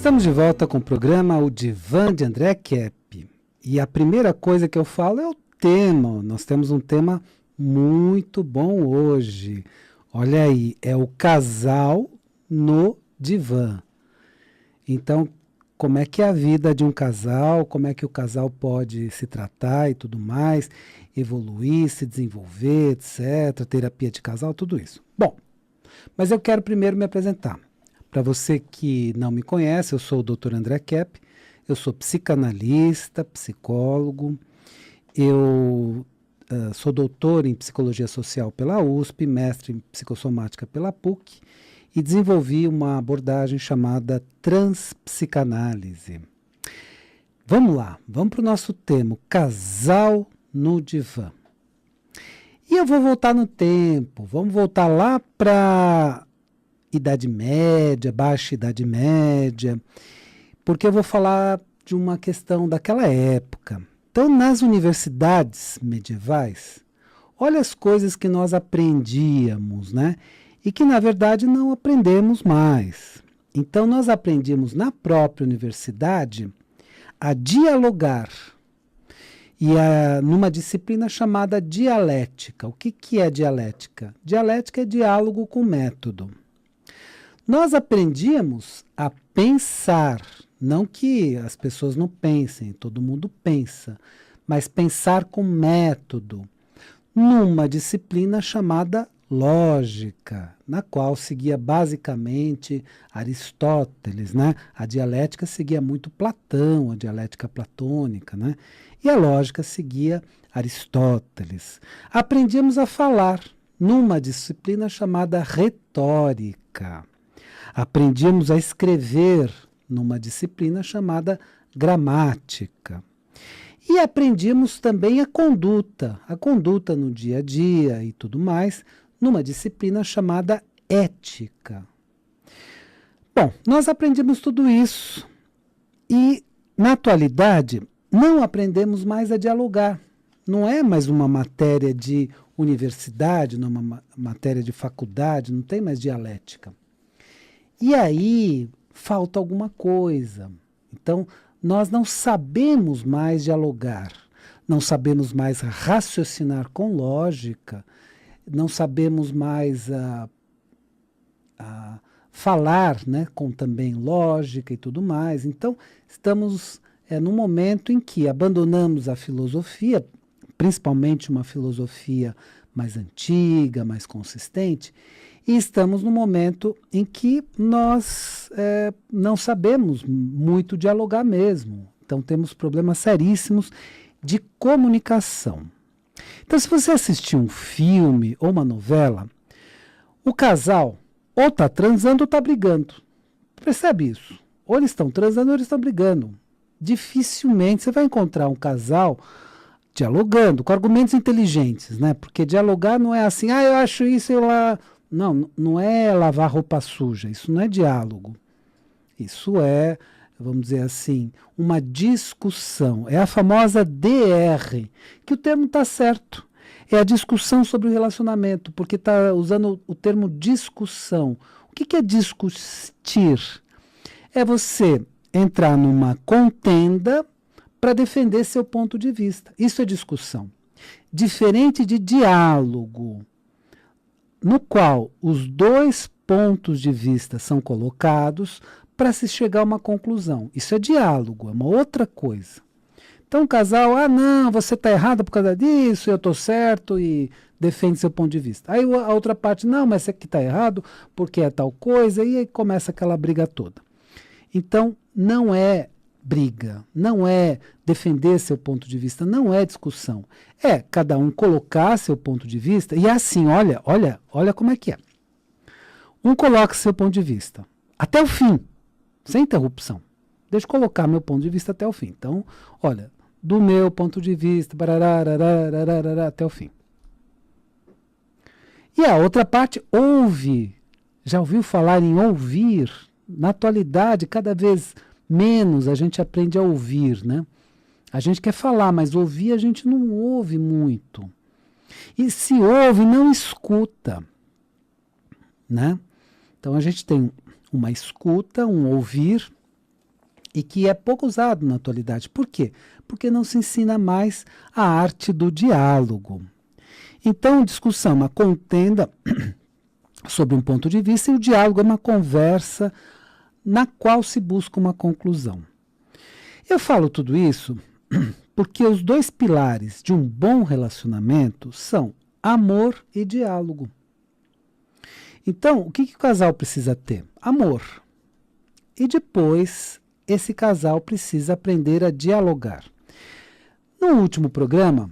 Estamos de volta com o programa O Divã de André Kepp. E a primeira coisa que eu falo é o tema. Nós temos um tema muito bom hoje. Olha aí, é o casal no divã. Então, como é que é a vida de um casal, como é que o casal pode se tratar e tudo mais, evoluir, se desenvolver, etc., terapia de casal, tudo isso. Bom, mas eu quero primeiro me apresentar. Para você que não me conhece, eu sou o Dr. André Kepp, eu sou psicanalista, psicólogo, eu sou doutor em psicologia social pela USP, mestre em psicossomática pela PUC e desenvolvi uma abordagem chamada transpsicanálise. Vamos lá, vamos para o nosso tema, casal no divã. E eu vou voltar no tempo, vamos voltar lá para Idade Média, Baixa Idade Média, porque eu vou falar de uma questão daquela época. Então, nas universidades medievais, olha as coisas que nós aprendíamos, né? E que, na verdade, não aprendemos mais. Então, nós aprendíamos na própria universidade a dialogar. E numa disciplina chamada dialética. O que é dialética? Dialética é diálogo com método. Nós aprendíamos a pensar, não que as pessoas não pensem, todo mundo pensa, mas pensar com método, numa disciplina chamada lógica, na qual seguia basicamente Aristóteles, né? A dialética seguia muito Platão, a dialética platônica, né? E a lógica seguia Aristóteles. Aprendíamos a falar numa disciplina chamada retórica. Aprendíamos a escrever numa disciplina chamada gramática. E aprendíamos também a conduta no dia a dia e tudo mais, numa disciplina chamada ética. Bom, nós aprendemos tudo isso e, na atualidade, não aprendemos mais a dialogar. Não é mais uma matéria de universidade, não é uma matéria de faculdade, não tem mais dialética. E aí falta alguma coisa. Então, nós não sabemos mais dialogar, não sabemos mais raciocinar com lógica, não sabemos mais falar, né, com também lógica e tudo mais. Então, estamos num momento em que abandonamos a filosofia, principalmente uma filosofia mais antiga, mais consistente, e estamos no momento em que nós não sabemos muito dialogar mesmo. Então, temos problemas seríssimos de comunicação. Então, se você assistir um filme ou uma novela, o casal ou está transando ou está brigando. Percebe isso? Ou eles estão transando ou eles estão brigando. Dificilmente você vai encontrar um casal dialogando, com argumentos inteligentes, né? Porque dialogar não é assim, eu acho isso, eu lá... Não, não é lavar roupa suja, isso não é diálogo. Isso é, vamos dizer assim, uma discussão. É a famosa DR, que o termo está certo. É a discussão sobre o relacionamento, porque está usando o termo discussão. O que é discutir? É você entrar numa contenda para defender seu ponto de vista. Isso é discussão. Diferente de diálogo, no qual os dois pontos de vista são colocados para se chegar a uma conclusão. Isso é diálogo, é uma outra coisa. Então o casal, não, você está errado por causa disso, eu estou certo e defende seu ponto de vista. Aí a outra parte, não, mas você que está errado porque é tal coisa, e aí começa aquela briga toda. Então não é briga, não é defender seu ponto de vista, não é discussão. É cada um colocar seu ponto de vista, e é assim, olha como é que é. Um coloca seu ponto de vista até o fim, sem interrupção. Deixa eu colocar meu ponto de vista até o fim. Então, olha, do meu ponto de vista, até o fim. E a outra parte ouve. Já ouviu falar em ouvir? Na atualidade, cada vez menos a gente aprende a ouvir, né? A gente quer falar, mas ouvir a gente não ouve muito. E se ouve, não escuta, né? Então a gente tem uma escuta, um ouvir, e que é pouco usado na atualidade. Por quê? Porque não se ensina mais a arte do diálogo. Então, discussão, uma contenda sobre um ponto de vista, e o diálogo é uma conversa na qual se busca uma conclusão. Eu falo tudo isso porque os dois pilares de um bom relacionamento são amor e diálogo. Então, o que o casal precisa ter? Amor. E depois, esse casal precisa aprender a dialogar. No último programa,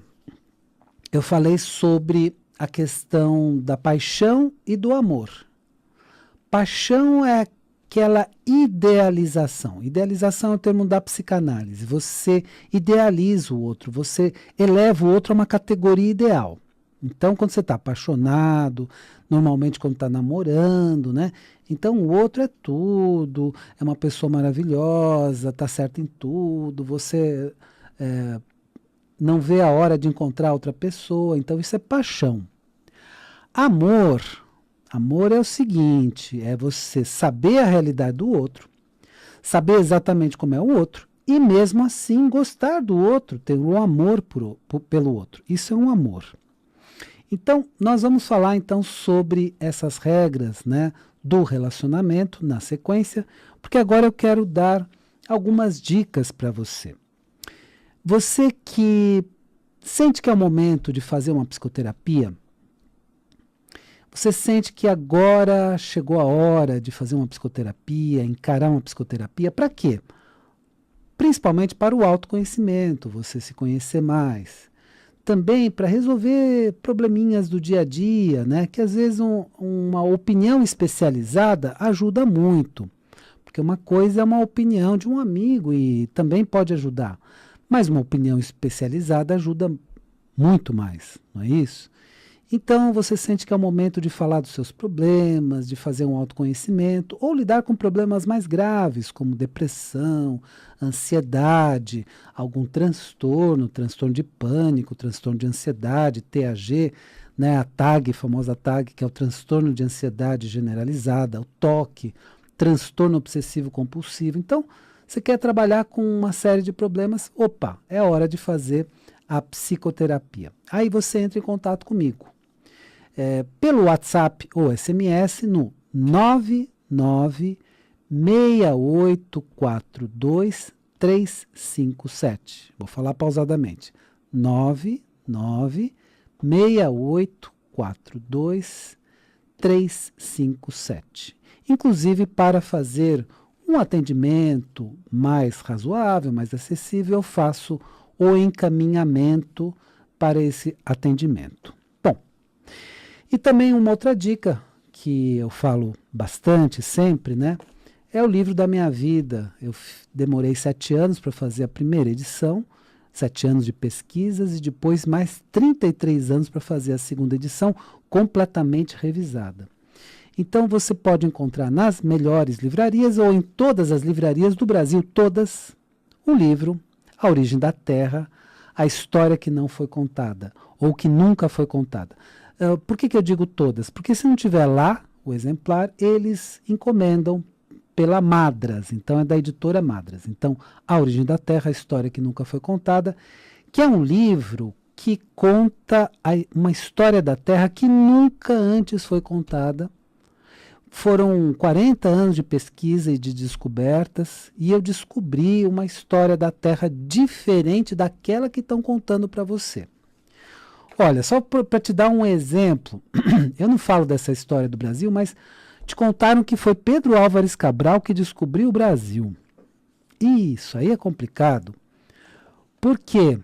eu falei sobre a questão da paixão e do amor. Paixão é aquela idealização. Idealização é o termo da psicanálise. Você idealiza o outro, você eleva o outro a uma categoria ideal. Então, quando você está apaixonado, normalmente quando está namorando, né? Então, o outro é tudo, é uma pessoa maravilhosa, está certo em tudo, você não vê a hora de encontrar outra pessoa. Então, isso é paixão. Amor é o seguinte, é você saber a realidade do outro, saber exatamente como é o outro, e mesmo assim gostar do outro, ter um amor pelo outro. Isso é um amor. Então, nós vamos falar então sobre essas regras, né, do relacionamento na sequência, porque agora eu quero dar algumas dicas para você. Você que sente que é o momento de fazer uma psicoterapia, você sente que agora chegou a hora de fazer uma psicoterapia, encarar uma psicoterapia, para quê? Principalmente para o autoconhecimento, você se conhecer mais. Também para resolver probleminhas do dia a dia, né? Que às vezes uma opinião especializada ajuda muito. Porque uma coisa é uma opinião de um amigo e também pode ajudar. Mas uma opinião especializada ajuda muito mais, não é isso? Então você sente que é o momento de falar dos seus problemas, de fazer um autoconhecimento ou lidar com problemas mais graves, como depressão, ansiedade, algum transtorno de pânico, transtorno de ansiedade, TAG, né, a TAG, a famosa TAG, que é o transtorno de ansiedade generalizada, o TOC, transtorno obsessivo compulsivo. Então, você quer trabalhar com uma série de problemas, opa, é hora de fazer a psicoterapia. Aí você entra em contato comigo. Pelo WhatsApp ou SMS no 996842357. Vou falar pausadamente. 996842357. Inclusive, para fazer um atendimento mais razoável, mais acessível, eu faço o encaminhamento para esse atendimento. E também uma outra dica que eu falo bastante sempre, né? É o livro da minha vida. Eu demorei 7 anos para fazer a primeira edição, 7 anos de pesquisas e depois mais 33 anos para fazer a segunda edição, completamente revisada. Então você pode encontrar nas melhores livrarias ou em todas as livrarias do Brasil, todas, o livro A Origem da Terra, a história que não foi contada ou que nunca foi contada. Por que eu digo todas? Porque se não tiver lá o exemplar, eles encomendam pela Madras, então é da editora Madras. Então, A Origem da Terra, a história que nunca foi contada, que é um livro que conta uma história da Terra que nunca antes foi contada. Foram 40 anos de pesquisa e de descobertas, e eu descobri uma história da Terra diferente daquela que estão contando para você. Olha, só para te dar um exemplo, eu não falo dessa história do Brasil, mas te contaram que foi Pedro Álvares Cabral que descobriu o Brasil. Isso aí é complicado, porque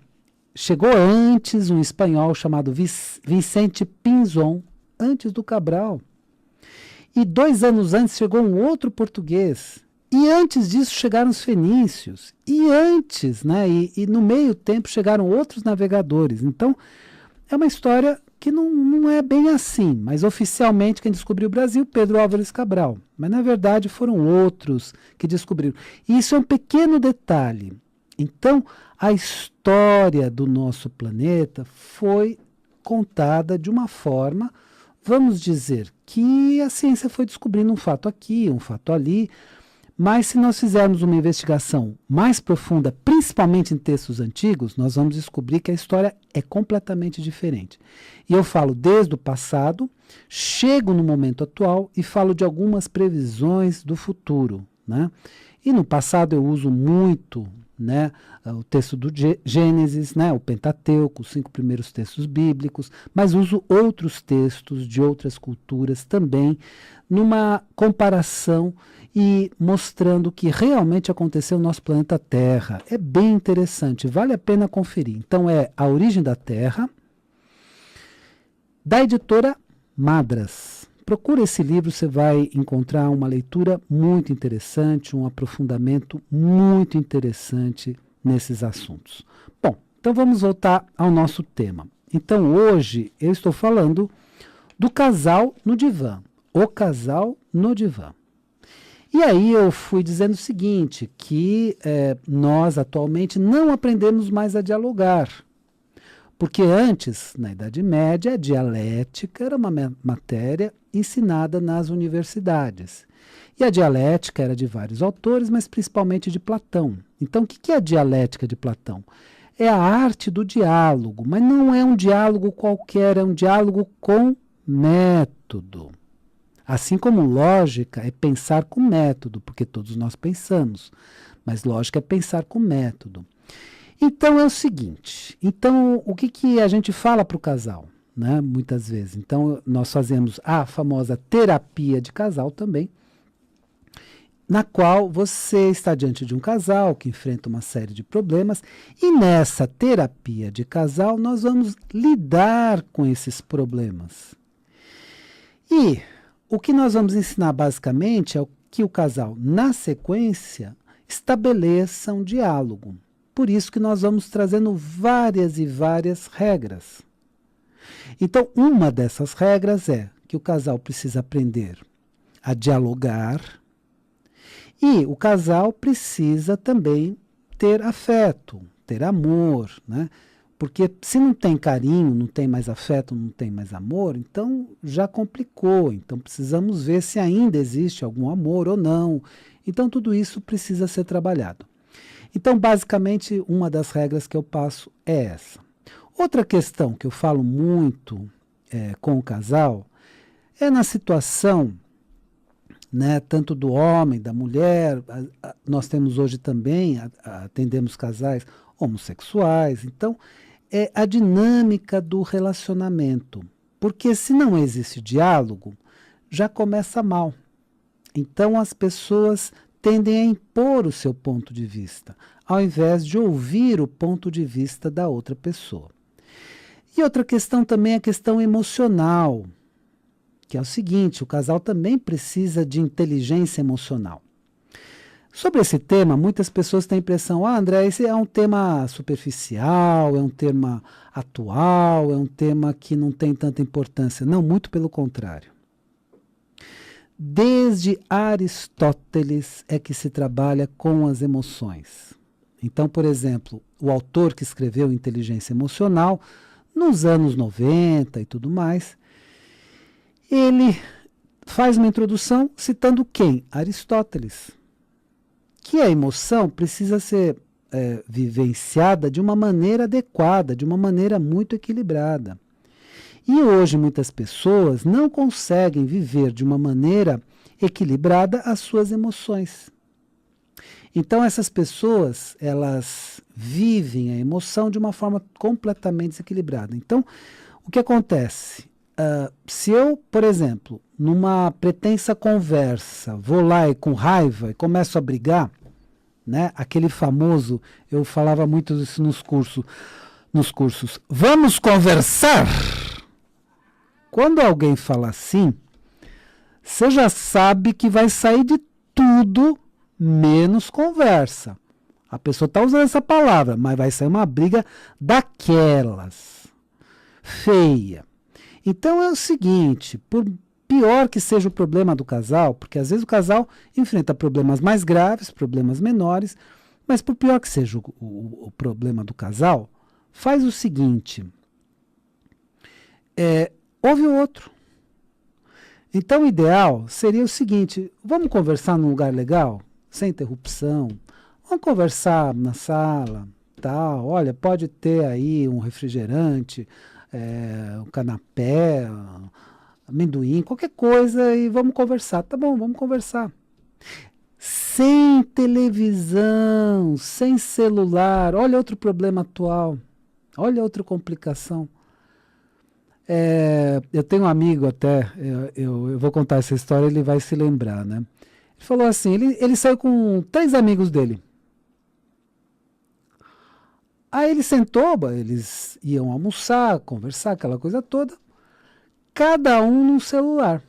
chegou antes um espanhol chamado Vicente Pinzón, antes do Cabral. E 2 anos antes chegou um outro português. E antes disso chegaram os fenícios. E antes, né, e no meio tempo chegaram outros navegadores. Então, é uma história que não é bem assim, mas oficialmente quem descobriu o Brasil, Pedro Álvares Cabral. Mas na verdade foram outros que descobriram. E isso é um pequeno detalhe. Então, a história do nosso planeta foi contada de uma forma, vamos dizer, que a ciência foi descobrindo um fato aqui, um fato ali, Mas se nós fizermos uma investigação mais profunda, principalmente em textos antigos, nós vamos descobrir que a história é completamente diferente. E eu falo desde o passado, chego no momento atual e falo de algumas previsões do futuro, né? E no passado eu uso muito, né, o texto do Gênesis, né, o Pentateuco, os 5 primeiros textos bíblicos, mas uso outros textos de outras culturas também, numa comparação e mostrando o que realmente aconteceu no nosso planeta Terra. É bem interessante, vale a pena conferir. Então é A Origem da Terra, da editora Madras. Procura esse livro, você vai encontrar uma leitura muito interessante, um aprofundamento muito interessante nesses assuntos. Bom, então vamos voltar ao nosso tema. Então hoje eu estou falando do casal no divã, o casal no divã. E aí eu fui dizendo o seguinte, que nós atualmente não aprendemos mais a dialogar. Porque antes, na Idade Média, a dialética era uma matéria ensinada nas universidades. E a dialética era de vários autores, mas principalmente de Platão. Então, o que é a dialética de Platão? É a arte do diálogo, mas não é um diálogo qualquer, é um diálogo com método. Assim como lógica é pensar com método, porque todos nós pensamos, mas lógica é pensar com método. Então é o seguinte, então o que a gente fala para o casal, né, muitas vezes? Então nós fazemos a famosa terapia de casal também, na qual você está diante de um casal que enfrenta uma série de problemas e nessa terapia de casal nós vamos lidar com esses problemas. E o que nós vamos ensinar basicamente é que o casal, na sequência, estabeleça um diálogo. Por isso que nós vamos trazendo várias e várias regras. Então, uma dessas regras é que o casal precisa aprender a dialogar e o casal precisa também ter afeto, ter amor, né? Porque se não tem carinho, não tem mais afeto, não tem mais amor, então já complicou. Então precisamos ver se ainda existe algum amor ou não. Então tudo isso precisa ser trabalhado. Então, basicamente, uma das regras que eu passo é essa. Outra questão que eu falo muito com o casal é na situação, né, tanto do homem, da mulher, nós temos hoje também, atendemos casais homossexuais, então é a dinâmica do relacionamento. Porque se não existe diálogo, já começa mal. Então as pessoas tendem a impor o seu ponto de vista, ao invés de ouvir o ponto de vista da outra pessoa. E outra questão também é a questão emocional, que é o seguinte, o casal também precisa de inteligência emocional. Sobre esse tema, muitas pessoas têm a impressão, André, esse é um tema superficial, é um tema atual, é um tema que não tem tanta importância. Não, muito pelo contrário. Desde Aristóteles é que se trabalha com as emoções. Então, por exemplo, o autor que escreveu Inteligência Emocional, nos anos 90 e tudo mais, ele faz uma introdução citando quem? Aristóteles. Que a emoção precisa ser vivenciada de uma maneira adequada, de uma maneira muito equilibrada. E hoje muitas pessoas não conseguem viver de uma maneira equilibrada as suas emoções. Então essas pessoas, elas vivem a emoção de uma forma completamente desequilibrada. Então, o que acontece? Se eu, por exemplo, numa pretensa conversa, vou lá e com raiva e começo a brigar, né? Aquele famoso, eu falava muito isso nos cursos, vamos conversar? Quando alguém fala assim, você já sabe que vai sair de tudo menos conversa. A pessoa está usando essa palavra, mas vai sair uma briga daquelas, feia. Então é o seguinte, por pior que seja o problema do casal, porque às vezes o casal enfrenta problemas mais graves, problemas menores, mas por pior que seja o problema do casal, faz o seguinte, ouve o outro. Então o ideal seria o seguinte, vamos conversar num lugar legal? sem interrupção. Vamos conversar na sala, tal. Olha, pode ter aí um refrigerante, um canapé, amendoim, qualquer coisa e vamos conversar. Tá bom, vamos conversar. Sem televisão, sem celular. Olha outro problema atual. Olha outra complicação. Eu tenho um amigo até, eu vou contar essa história, ele vai se lembrar, né? Ele falou assim, ele saiu com 3 amigos dele. Aí ele sentou, eles iam almoçar, conversar, aquela coisa toda. Cada um num celular.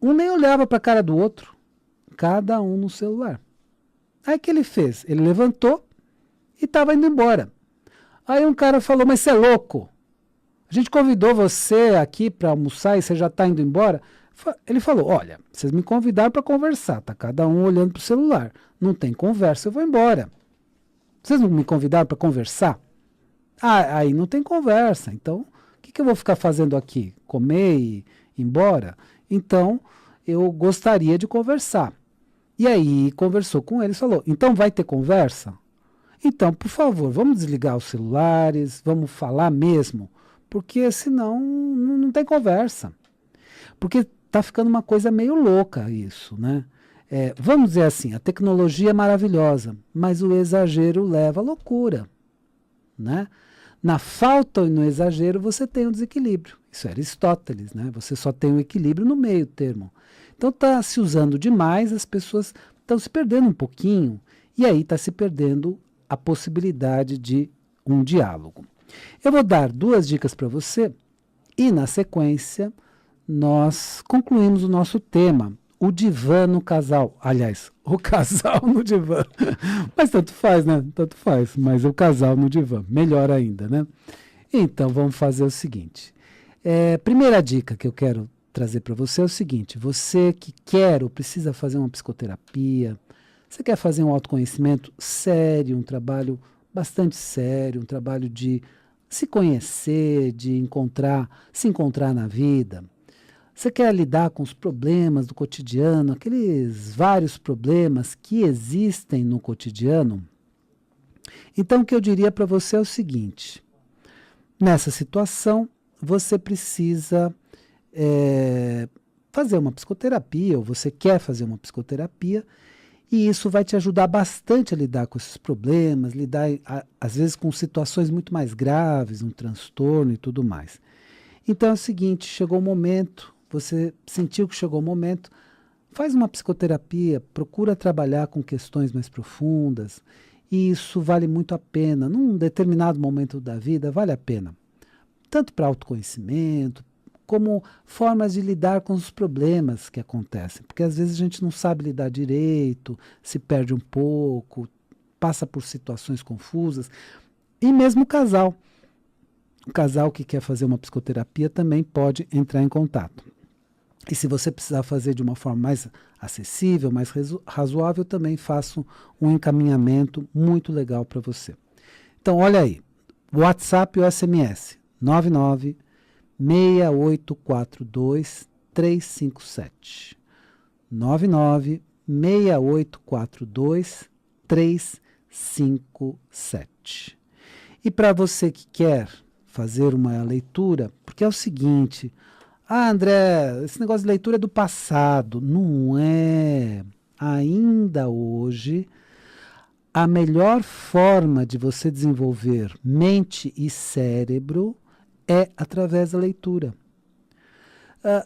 Um nem olhava para a cara do outro. Cada um no celular. Aí o que ele fez? Ele levantou e estava indo embora. Aí um cara falou, mas você é louco? A gente convidou você aqui para almoçar e você já está indo embora? Ele falou, olha, vocês me convidaram para conversar, tá cada um olhando para o celular. Não tem conversa, eu vou embora. Vocês não me convidaram para conversar? Ah, aí não tem conversa. Então, o que eu vou ficar fazendo aqui? Comer e ir embora? Então, eu gostaria de conversar. E aí, conversou com ele e falou, então vai ter conversa? Então, por favor, vamos desligar os celulares, vamos falar mesmo, porque senão não tem conversa. Porque está ficando uma coisa meio louca isso, né? Vamos dizer assim, a tecnologia é maravilhosa, mas o exagero leva à loucura, né? Na falta e no exagero você tem um desequilíbrio. Isso é Aristóteles, né? Você só tem um equilíbrio no meio termo. Então está se usando demais, as pessoas estão se perdendo um pouquinho, e aí está se perdendo a possibilidade de um diálogo. Eu vou dar 2 dicas para você, e na sequência nós concluímos o nosso tema, o divã no casal. Aliás, o casal no divã. Mas tanto faz, né? Tanto faz. Mas o casal no divã. Melhor ainda, né? Então, vamos fazer o seguinte. Primeira dica que eu quero trazer para você é o seguinte. Você que quer ou precisa fazer uma psicoterapia, você quer fazer um autoconhecimento sério, um trabalho bastante sério, um trabalho de se conhecer, de se encontrar na vida. Você quer lidar com os problemas do cotidiano, aqueles vários problemas que existem no cotidiano? Então, o que eu diria para você é o seguinte: nessa situação, você precisa fazer uma psicoterapia, ou você quer fazer uma psicoterapia, e isso vai te ajudar bastante a lidar com esses problemas, lidar, às vezes, com situações muito mais graves, um transtorno e tudo mais. Então é o seguinte, chegou o momento. Você sentiu que chegou o momento, faz uma psicoterapia, procura trabalhar com questões mais profundas, e isso vale muito a pena. Num determinado momento da vida, vale a pena. Tanto para autoconhecimento, como formas de lidar com os problemas que acontecem. Porque às vezes a gente não sabe lidar direito, se perde um pouco, passa por situações confusas. E mesmo o casal. O casal que quer fazer uma psicoterapia também pode entrar em contato. E se você precisar fazer de uma forma mais acessível, mais razoável, também faço um encaminhamento muito legal para você. Então, olha aí, WhatsApp ou SMS, 99-6842-357. 99-6842-357. E para você que quer fazer uma leitura, porque é o seguinte... Ah, André, esse negócio de leitura é do passado. Não é. Ainda hoje, a melhor forma de você desenvolver mente e cérebro é através da leitura.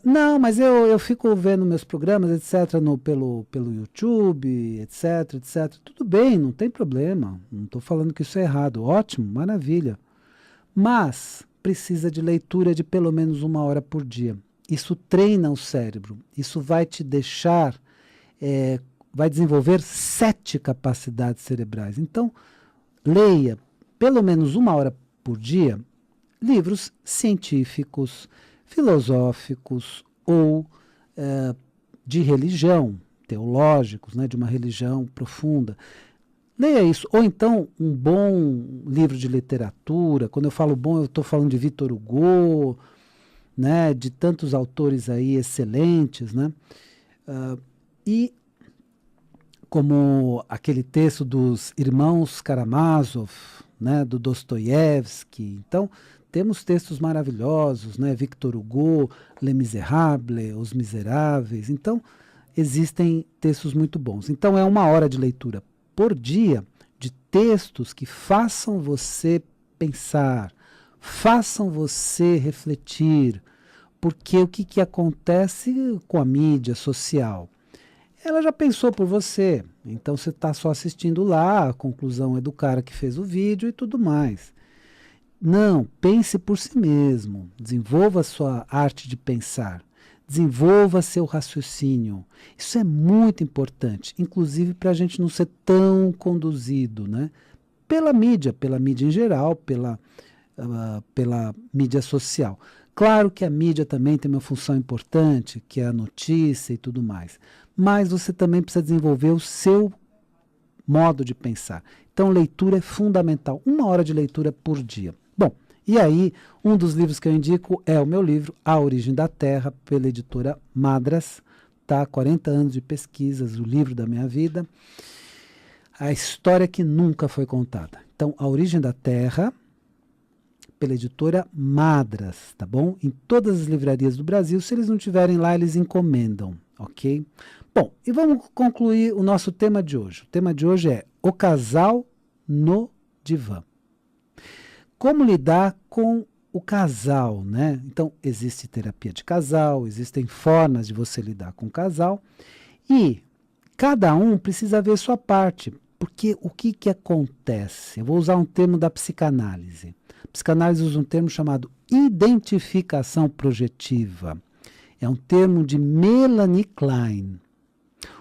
Não, mas eu fico vendo meus programas, etc., pelo YouTube, etc., etc. Tudo bem, não tem problema. Não estou falando que isso é errado. Ótimo, maravilha. Mas... precisa de leitura de pelo menos 1 hora por dia. Isso treina o cérebro. Isso vai te deixar, vai desenvolver 7 capacidades cerebrais. Então, leia pelo menos 1 hora por dia livros científicos, filosóficos ou de religião, teológicos, né, de uma religião profunda. Leia isso. Ou então um bom livro de literatura. Quando eu falo bom, eu estou falando de Victor Hugo, né, de tantos autores aí excelentes, né? E como aquele texto dos irmãos Karamazov, né, do Dostoiévski. Então, temos textos maravilhosos, né, Victor Hugo, Les Misérables, Os Miseráveis. Então, existem textos muito bons. Então, é 1 hora de leitura por dia de textos que façam você pensar, façam você refletir, porque o que acontece com a mídia social? Ela já pensou por você, então você está só assistindo lá, a conclusão é do cara que fez o vídeo e tudo mais. Não, pense por si mesmo, desenvolva a sua arte de pensar, desenvolva seu raciocínio. Isso é muito importante, inclusive para a gente não ser tão conduzido, né? Pela mídia em geral, pela mídia social. Claro que a mídia também tem uma função importante, que é a notícia e tudo mais. Mas você também precisa desenvolver o seu modo de pensar. Então, leitura é fundamental. 1 hora de leitura por dia. Bom, e aí, um dos livros que eu indico é o meu livro, A Origem da Terra, pela editora Madras. Tá? 40 anos de pesquisas, o livro da minha vida. A história que nunca foi contada. Então, A Origem da Terra, pela editora Madras, tá bom? Em todas as livrarias do Brasil, se eles não tiverem lá, eles encomendam, ok? Bom, e vamos concluir o nosso tema de hoje. O tema de hoje é o casal no divã. Como lidar com o casal, né? Então, existe terapia de casal, existem formas de você lidar com o casal, e cada um precisa ver sua parte, porque o que acontece? Eu vou usar um termo da psicanálise. A psicanálise usa um termo chamado identificação projetiva. É um termo de Melanie Klein.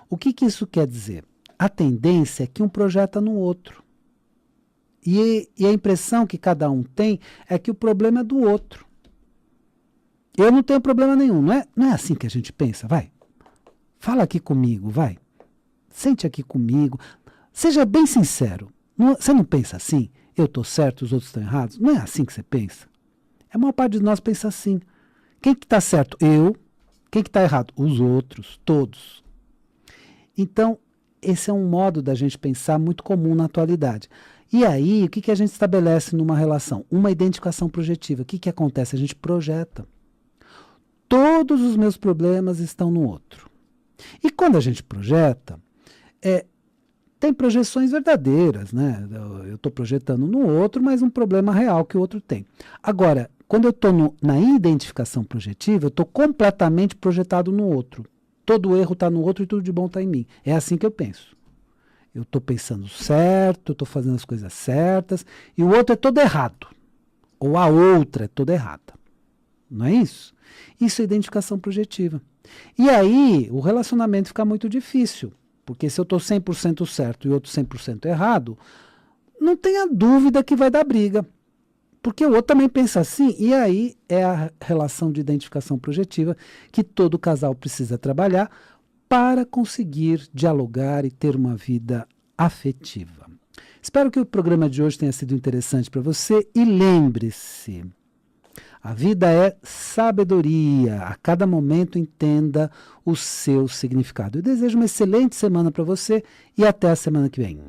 O que isso quer dizer? A tendência é que um projeta no outro. E a impressão que cada um tem é que o problema é do outro. Eu não tenho problema nenhum, não é assim que a gente pensa, vai. Fala aqui comigo, vai. Sente aqui comigo. Seja bem sincero. Você não pensa assim? Eu estou certo, os outros estão errados? Não é assim que você pensa? A maior parte de nós pensa assim. Quem que está certo? Eu. Quem que está errado? Os outros, todos. Então, esse é um modo da gente pensar muito comum na atualidade. E aí, o que a gente estabelece numa relação? Uma identificação projetiva. O que acontece? A gente projeta. Todos os meus problemas estão no outro. E quando a gente projeta, tem projeções verdadeiras, né? Eu estou projetando no outro, mas um problema real que o outro tem. Agora, quando eu estou na identificação projetiva, eu estou completamente projetado no outro. Todo erro está no outro e tudo de bom está em mim. É assim que eu penso. Eu estou pensando certo, eu estou fazendo as coisas certas, e o outro é todo errado. Ou a outra é toda errada. Não é isso? Isso é identificação projetiva. E aí, o relacionamento fica muito difícil. Porque se eu estou 100% certo e o outro 100% errado, não tenha dúvida que vai dar briga. Porque o outro também pensa assim, e aí é a relação de identificação projetiva que todo casal precisa trabalhar para conseguir dialogar e ter uma vida afetiva. Espero que o programa de hoje tenha sido interessante para você e lembre-se, a vida é sabedoria, a cada momento entenda o seu significado. Eu desejo uma excelente semana para você e até a semana que vem.